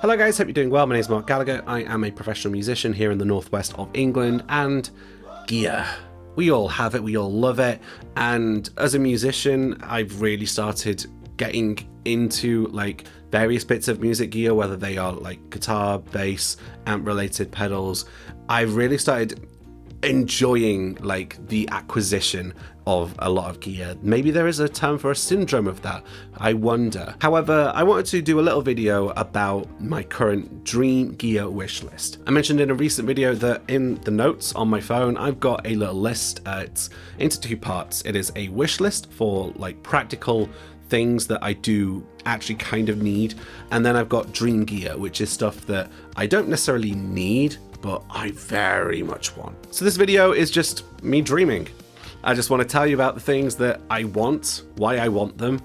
Hello guys, hope you're doing well. My name is Marc Gallagher. I am a professional musician here in the northwest of England, and gear. We all have it, we all love it, and as a musician, I've really started getting into like various bits of music gear, whether they are like guitar, bass, amp related pedals. I've really started enjoying like the acquisition of a lot of gear. Maybe there is a term for a syndrome of that, I wonder. However, I wanted to do a little video about my current dream gear wish list. I mentioned in a recent video that in the notes on my phone I've got a little list. It's into two parts. It is a wish list for like practical things that I do actually kind of need, and then I've got dream gear, which is stuff that I don't necessarily need but I very much want. So this video is just me dreaming. I just want to tell you about the things that I want, why I want them,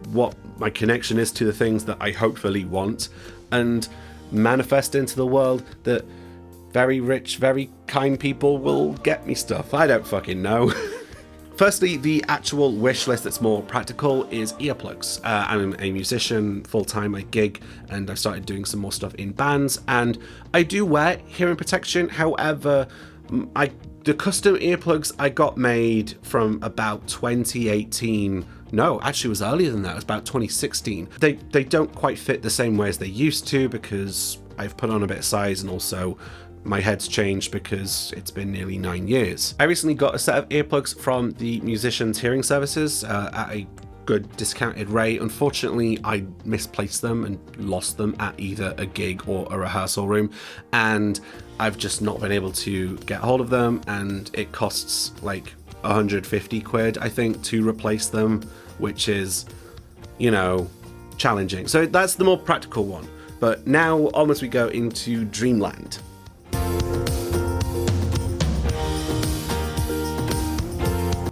what my connection is to the things that I hopefully want, and manifest into the world that very rich, very kind people will get me stuff. I don't fucking know. Firstly, the actual wish list that's more practical is earplugs. I'm a musician full-time, I gig, and I've started doing some more stuff in bands, and I do wear hearing protection. However, the custom earplugs I got made from about 2018. No, actually it was earlier than that. It was about 2016. They don't quite fit the same way as they used to because I've put on a bit of size, and also my head's changed because it's been nearly 9 years. I recently got a set of earplugs from the Musicians Hearing Services at a good discounted rate. Unfortunately, I misplaced them and lost them at either a gig or a rehearsal room, and I've just not been able to get hold of them, and it costs like 150 quid, I think, to replace them, which is, you know, challenging. So that's the more practical one. But now onwards we go into Dreamland.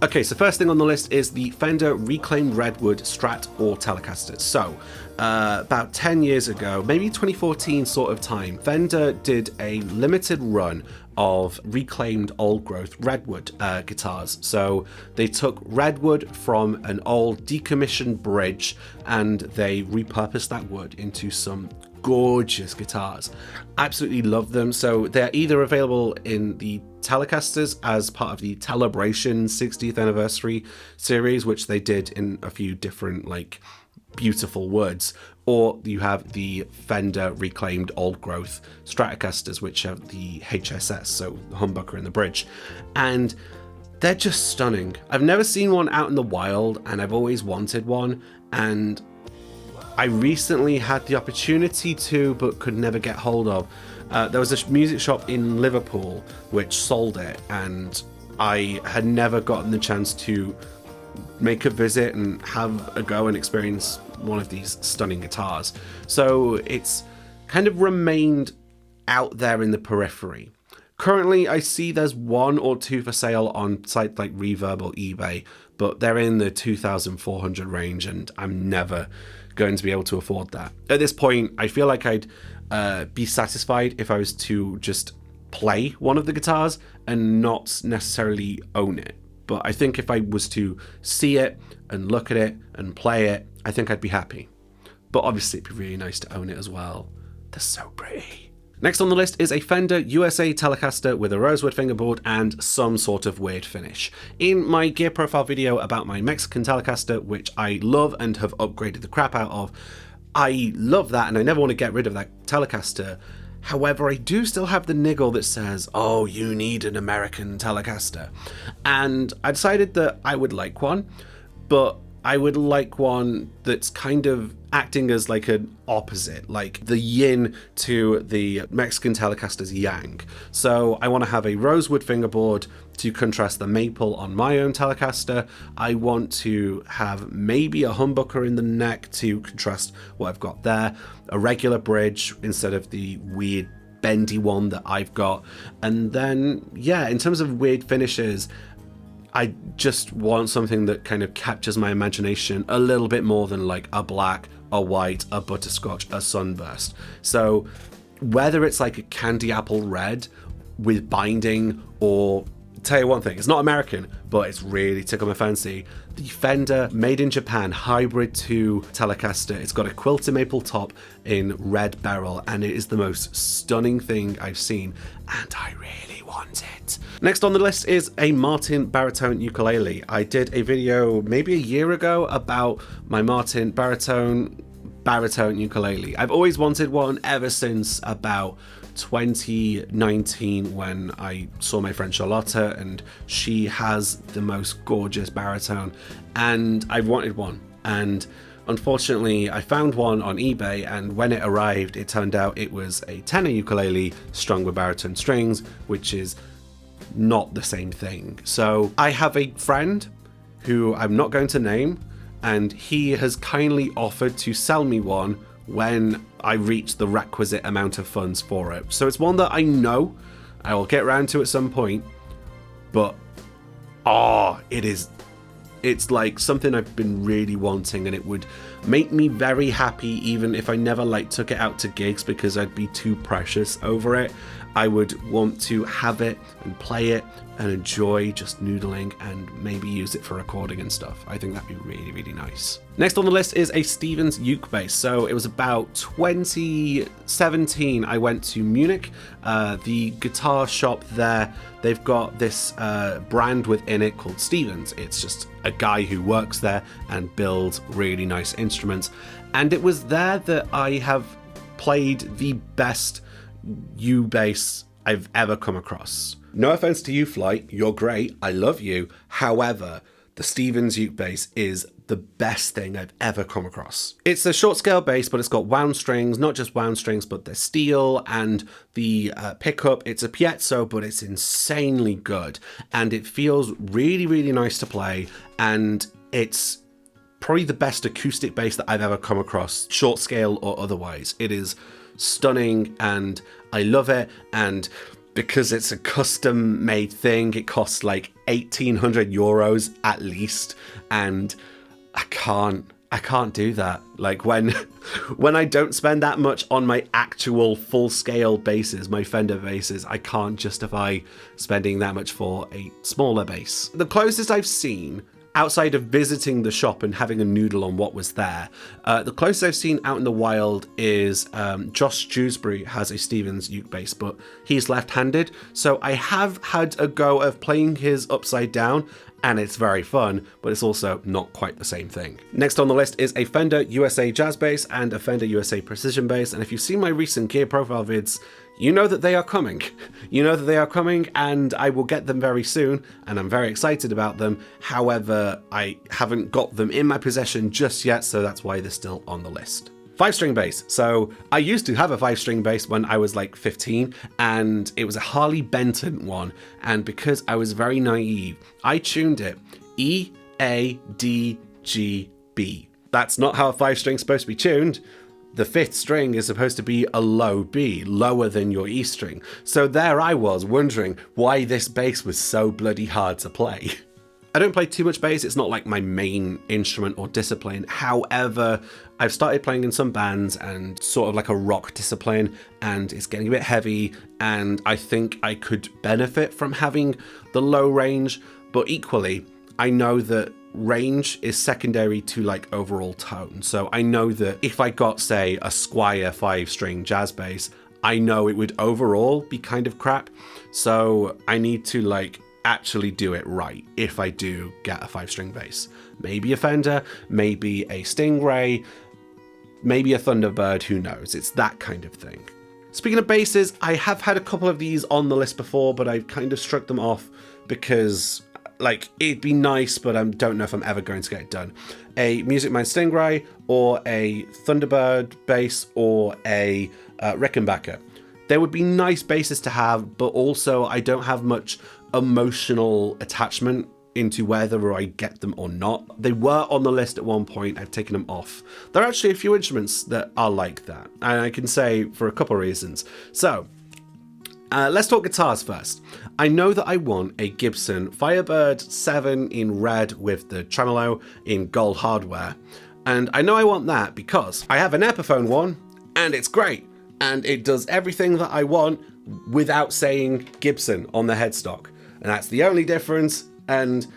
Okay, so first thing on the list is the Fender reclaimed Redwood Strat or Telecaster. So, about 10 years ago, maybe 2014 sort of time, Fender did a limited run of reclaimed old growth Redwood guitars. So they took Redwood from an old decommissioned bridge and they repurposed that wood into some gorgeous guitars. Absolutely love them. So they're either available in the Telecasters as part of the Telebration 60th anniversary series, which they did in a few different like beautiful woods, or you have the Fender reclaimed old growth Stratocasters, which have the HSS, so the humbucker in the bridge, and they're just stunning. I've never seen one out in the wild and I've always wanted one, and I recently had the opportunity to, but could never get hold of. There was a music shop in Liverpool which sold it, and I had never gotten the chance to make a visit and have a go and experience one of these stunning guitars. So it's kind of remained out there in the periphery. Currently, I see there's one or two for sale on sites like Reverb or eBay, but they're in the 2,400 range, and I'm never going to be able to afford that. At this point, I feel like I'd be satisfied if I was to just play one of the guitars and not necessarily own it. But I think if I was to see it and look at it and play it, I think I'd be happy. But obviously it'd be really nice to own it as well. They're so pretty. Next on the list is a Fender USA Telecaster with a rosewood fingerboard and some sort of weird finish. In my gear profile video about my Mexican Telecaster, which I love and have upgraded the crap out of, I love that and I never want to get rid of that Telecaster. However, I do still have the niggle that says, oh, you need an American Telecaster. And I decided that I would like one, but I would like one that's kind of acting as like an opposite, like the yin to the Mexican Telecaster's yang. So I want to have a rosewood fingerboard to contrast the maple on my own Telecaster. I want to have maybe a humbucker in the neck to contrast what I've got there, a regular bridge instead of the weird bendy one that I've got. And then, yeah, in terms of weird finishes, I just want something that kind of captures my imagination a little bit more than like a black, a white, a butterscotch, a sunburst. So whether it's like a candy apple red with binding or tell you one thing, it's not American, but it's really tickled my fancy. The Fender Made in Japan Hybrid 2 Telecaster. It's got a quilted maple top in red beryl, and it is the most stunning thing I've seen, and I really want it. Next on the list is a Martin baritone ukulele. I did a video maybe a year ago about my Martin baritone ukulele. I've always wanted one ever since about 2019 when I saw my friend Charlotta, and she has the most gorgeous baritone, and I wanted one. And unfortunately, I found one on eBay, and when it arrived, it turned out it was a tenor ukulele strung with baritone strings, which is not the same thing. So I have a friend who I'm not going to name, and he has kindly offered to sell me one when I reach the requisite amount of funds for it. So it's one that I know I will get around to at some point, but it's like something I've been really wanting, and it would make me very happy even if I never took it out to gigs, because I'd be too precious over it. I would want to have it and play it and enjoy just noodling and maybe use it for recording and stuff. I think that'd be really, really nice. Next on the list is a Stevens Uke Bass. So it was about 2017 I went to Munich. The guitar shop there, they've got this brand within it called Stevens. It's just a guy who works there and builds really nice instruments. And it was there that I have played the best U bass I've ever come across. No offense to you, Flight, you're great, I love you. However, the Stevens Uke Bass is the best thing I've ever come across. It's a short scale bass, but it's got wound strings, not just wound strings, but they're steel, and the pickup, it's a piezo, but it's insanely good. And it feels really, really nice to play, and it's probably the best acoustic bass that I've ever come across, short scale or otherwise. It is stunning, and I love it, and because it's a custom made thing, it costs like 1,800 euros at least, and I can't do that. Like when I don't spend that much on my actual full scale basses, my Fender basses, I can't justify spending that much for a smaller bass. The closest I've seen, outside of visiting the shop and having a noodle on what was there, the closest I've seen out in the wild is Josh Dewsbury has a Stevens Uke bass, but he's left-handed. So I have had a go of playing his upside down, and it's very fun, but it's also not quite the same thing. Next on the list is a Fender USA Jazz Bass and a Fender USA Precision Bass, and if you've seen my recent gear profile vids, you know that they are coming. You know that they are coming, and I will get them very soon, and I'm very excited about them. However, I haven't got them in my possession just yet, so that's why they're still on the list. 5-string bass. So I used to have a 5-string bass when I was like 15, and it was a Harley Benton one, and because I was very naive, I tuned it E, A, D, G, B. That's not how a 5-string's supposed to be tuned. The 5th string is supposed to be a low B, lower than your E string. So there I was wondering why this bass was so bloody hard to play. I don't play too much bass, it's not like my main instrument or discipline. However, I've started playing in some bands and sort of like a rock discipline, and it's getting a bit heavy, and I think I could benefit from having the low range, but equally, I know that range is secondary to like overall tone. So I know that if I got, say, a Squier 5-string jazz bass, I know it would overall be kind of crap. So I need to like actually do it right if I do get a 5-string bass. Maybe a Fender, maybe a Stingray, maybe a Thunderbird, who knows? It's that kind of thing. Speaking of basses, I have had a couple of these on the list before, but I've kind of struck them off because like it'd be nice, but I don't know if I'm ever going to get it done. A Music Man Stingray or a Thunderbird bass or a Rickenbacker. They would be nice basses to have, but also I don't have much emotional attachment into whether I get them or not. They were on the list at one point, I've taken them off. There are actually a few instruments that are like that, and I can say for a couple of reasons. So let's talk guitars first. I know that I want a Gibson Firebird 7 in red with the tremolo in gold hardware. And I know I want that because I have an Epiphone one, and it's great. And it does everything that I want without saying Gibson on the headstock. and that's the only difference, and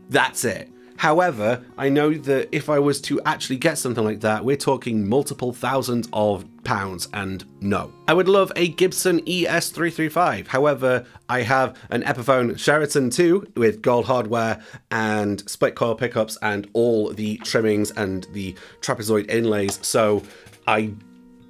that's it. However, I know that if I was to actually get something like that, we're talking multiple thousands of pounds, and no. I would love a Gibson ES335. However, I have an Epiphone Sheraton 2 with gold hardware and split coil pickups and all the trimmings and the trapezoid inlays, so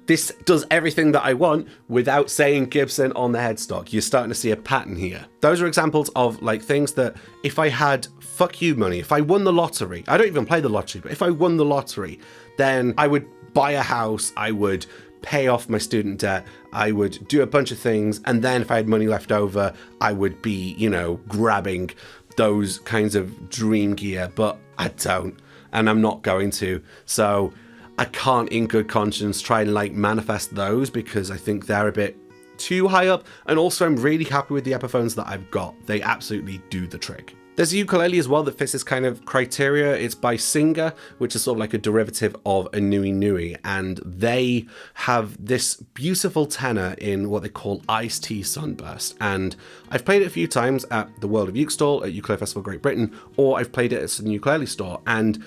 this does everything that I want without saying Gibson on the headstock. You're starting to see a pattern here. Those are examples of like things that if I had fuck you money, if I won the lottery, I don't even play the lottery, but if I won the lottery, then I would buy a house, I would pay off my student debt, I would do a bunch of things, and then if I had money left over, I would be, you know, grabbing those kinds of dream gear, but I don't, and I'm not going to. So I can't in good conscience try and like manifest those because I think they're a bit too high up, and also I'm really happy with the Epiphones that I've got. They absolutely do the trick. There's a ukulele as well that fits this kind of criteria. It's by Singer, which is sort of like a derivative of Anuenue, and they have this beautiful tenor in what they call Iced Tea Sunburst. And I've played it a few times at the World of Uke stall at Ukulele Festival Great Britain, or I've played it at a ukulele store, and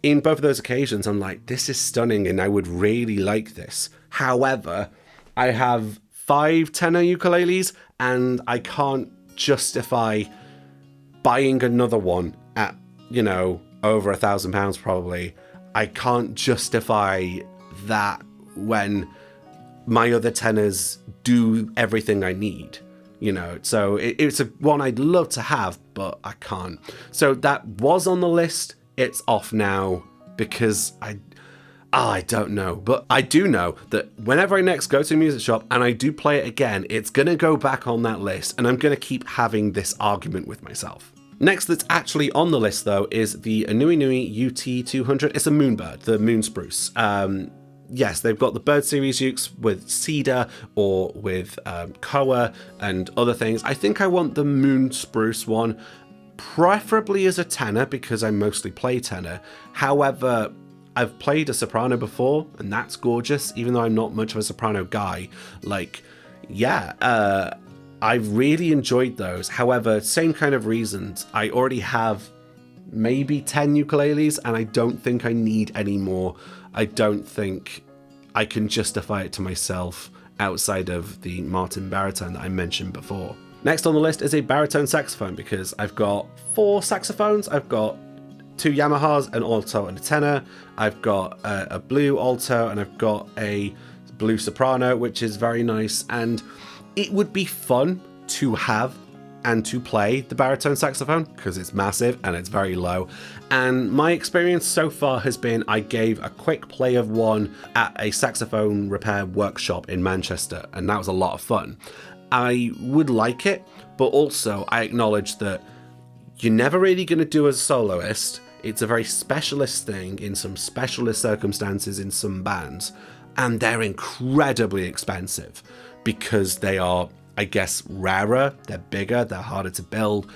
in both of those occasions, I'm like, this is stunning and I would really like this. However, I have 5 tenor ukuleles and I can't justify buying another one at, you know, over £1,000 probably. I can't justify that when my other tenors do everything I need. You know, so it's a one I'd love to have, but I can't. So that was on the list. It's off now because I don't know, but I do know that whenever I next go to a music shop and I do play it again, it's going to go back on that list, and I'm going to keep having this argument with myself. Next that's actually on the list though is the Anuenue UT200. It's a Moonbird, the Moon Spruce. Yes, they've got the Bird Series Ukes with cedar or with koa and other things. I think I want the Moon Spruce one, preferably as a tenor because I mostly play tenor. However, I've played a soprano before and that's gorgeous, even though I'm not much of a soprano guy. Like, yeah, I've really enjoyed those. However, same kind of reasons. I already have maybe 10 ukuleles and I don't think I need any more. I don't think I can justify it to myself outside of the Martin baritone that I mentioned before. Next on the list is a baritone saxophone because I've got 4 saxophones. I've got 2 Yamahas, an alto and a tenor. I've got a blue alto and I've got a blue soprano, which is very nice. And it would be fun to have and to play the baritone saxophone because it's massive and it's very low. And my experience so far has been I gave a quick play of one at a saxophone repair workshop in Manchester, and that was a lot of fun. I would like it, but also I acknowledge that you're never really going to do as a soloist. It's a very specialist thing in some specialist circumstances in some bands, and they're incredibly expensive because they are, I guess, rarer, they're bigger, they're harder to build.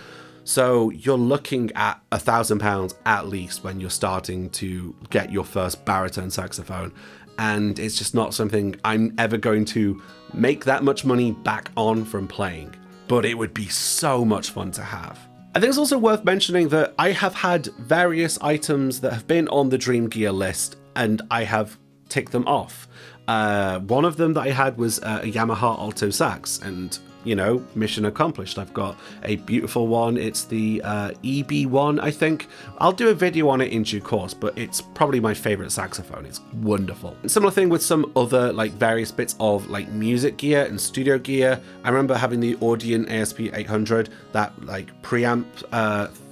So you're looking at £1,000 at least when you're starting to get your first baritone saxophone. And it's just not something I'm ever going to make that much money back on from playing. But it would be so much fun to have. I think it's also worth mentioning that I have had various items that have been on the Dream Gear list and I have ticked them off. One of them that I had was a Yamaha alto sax, and you know, mission accomplished. I've got a beautiful one. It's the EB1, I think. I'll do a video on it in due course, but it's probably my favorite saxophone. It's wonderful. Similar thing with some other like various bits of like music gear and studio gear. I remember having the Audion ASP 800, that like preamp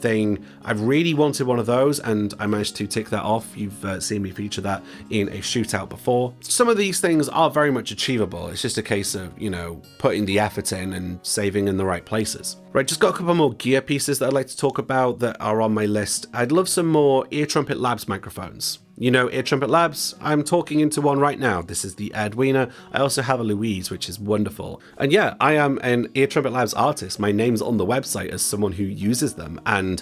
thing. I really wanted one of those and I managed to tick that off. You've seen me feature that in a shootout before. Some of these things are very much achievable. It's just a case of, you know, putting the effort in and saving in the right places. Right, just got a couple more gear pieces that I'd like to talk about that are on my list. I'd love some more Ear Trumpet Labs microphones. You know Ear Trumpet Labs? I'm talking into one right now. This is the Anuenue. I also have a Louise, which is wonderful. And yeah, I am an Ear Trumpet Labs artist. My name's on the website as someone who uses them, and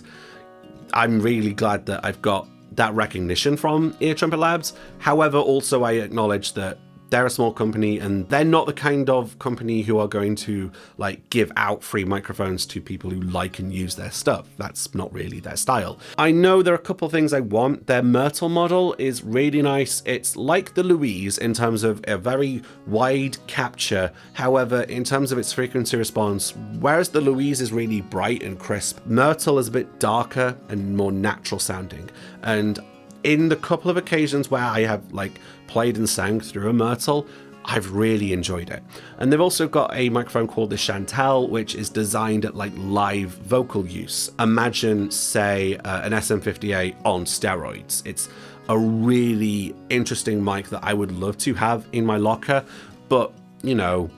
I'm really glad that I've got that recognition from Ear Trumpet Labs. However, also I acknowledge that they're a small company and they're not the kind of company who are going to like give out free microphones to people who like and use their stuff. That's not really their style. I know there are a couple of things I want. Their Myrtle model is really nice. It's like the Louise in terms of a very wide capture. However, in terms of its frequency response, whereas the Louise is really bright and crisp, Myrtle is a bit darker and more natural sounding. And in the couple of occasions where I have like played and sang through a Myrtle, I've really enjoyed it. And they've also got a microphone called the Chantelle, which is designed at like live vocal use. Imagine, say, an SM58 on steroids. It's a really interesting mic that I would love to have in my locker, but you know,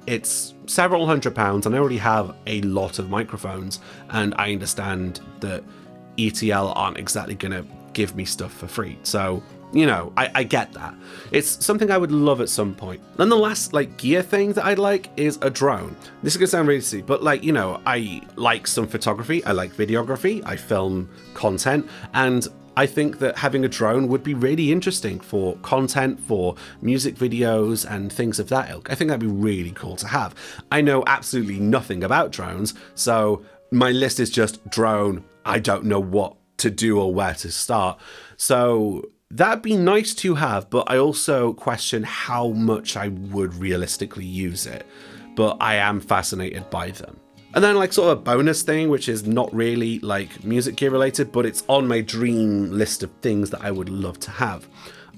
it's several £100 and I already have a lot of microphones, and I understand that ETL aren't exactly gonna give me stuff for free. So, you know, I get that. It's something I would love at some point. Then the last like gear thing that I'd like is a drone. This is gonna sound really silly, but like, you know, I like some photography, I like videography, I film content, and I think that having a drone would be really interesting for content, for music videos and things of that ilk. I think that'd be really cool to have. I know absolutely nothing about drones, so my list is just drone. I don't know what to do or where to start. So that'd be nice to have, but I also question how much I would realistically use it. But I am fascinated by them. And then like sort of a bonus thing, which is not really like music gear related, but it's on my dream list of things that I would love to have.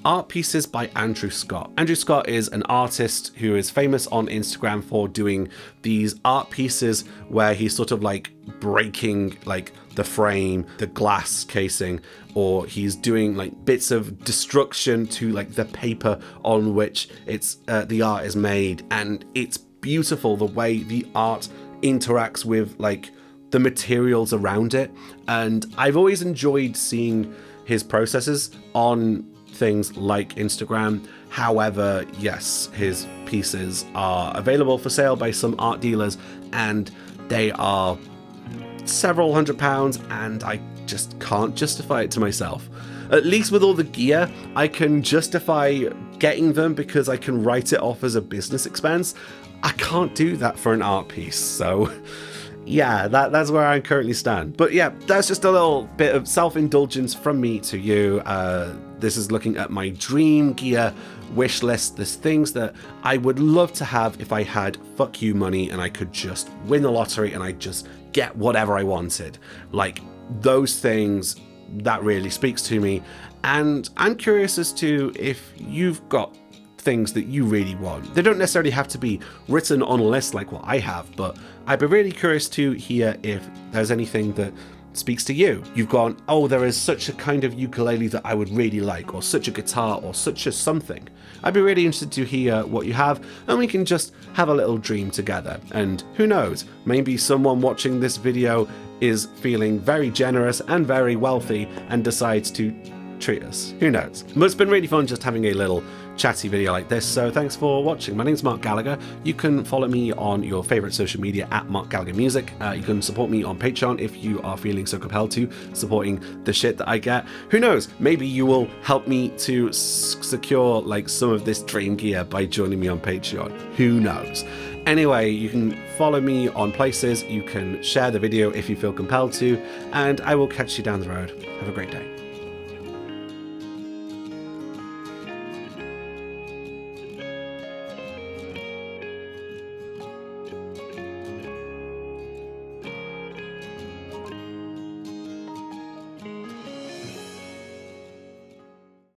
Art pieces by Andrew Scott. Andrew Scott is an artist who is famous on Instagram for doing these art pieces where he's sort of like breaking like the frame, the glass casing, or he's doing like bits of destruction to like the paper on which it's the art is made. And it's beautiful the way the art interacts with like the materials around it. And I've always enjoyed seeing his processes on things like Instagram. However, yes, his pieces are available for sale by some art dealers and they are several £100, and I just can't justify it to myself. At least with all the gear, I can justify getting them because I can write it off as a business expense. I can't do that for an art piece, so yeah, that's where I currently stand. But yeah, that's just a little bit of self-indulgence from me to you. This is looking at my dream gear wish list. There's things that I would love to have if I had fuck you money and I could just win the lottery and I just get whatever I wanted. Like those things, that really speaks to me. And I'm curious as to if you've got things that you really want. They don't necessarily have to be written on a list like what I have, but I'd be really curious to hear if there's anything that speaks to you. You've gone, oh, there is such a kind of ukulele that I would really like, or such a guitar, or such a something. I'd be really interested to hear what you have, and we can just have a little dream together. And who knows, maybe someone watching this video is feeling very generous and very wealthy and decides to treat us. Who knows? But it's been really fun just having a little chatty video like this, so thanks for watching. My name's Marc Gallagher. You can follow me on your favourite social media at Marc Gallagher Music. You can support me on Patreon if you are feeling so compelled to, supporting the shit that I get. Who knows, maybe you will help me to secure like some of this dream gear by joining me on Patreon. Who knows? Anyway, you can follow me on places, you can share the video if you feel compelled to, and I will catch you down the road. Have a great day.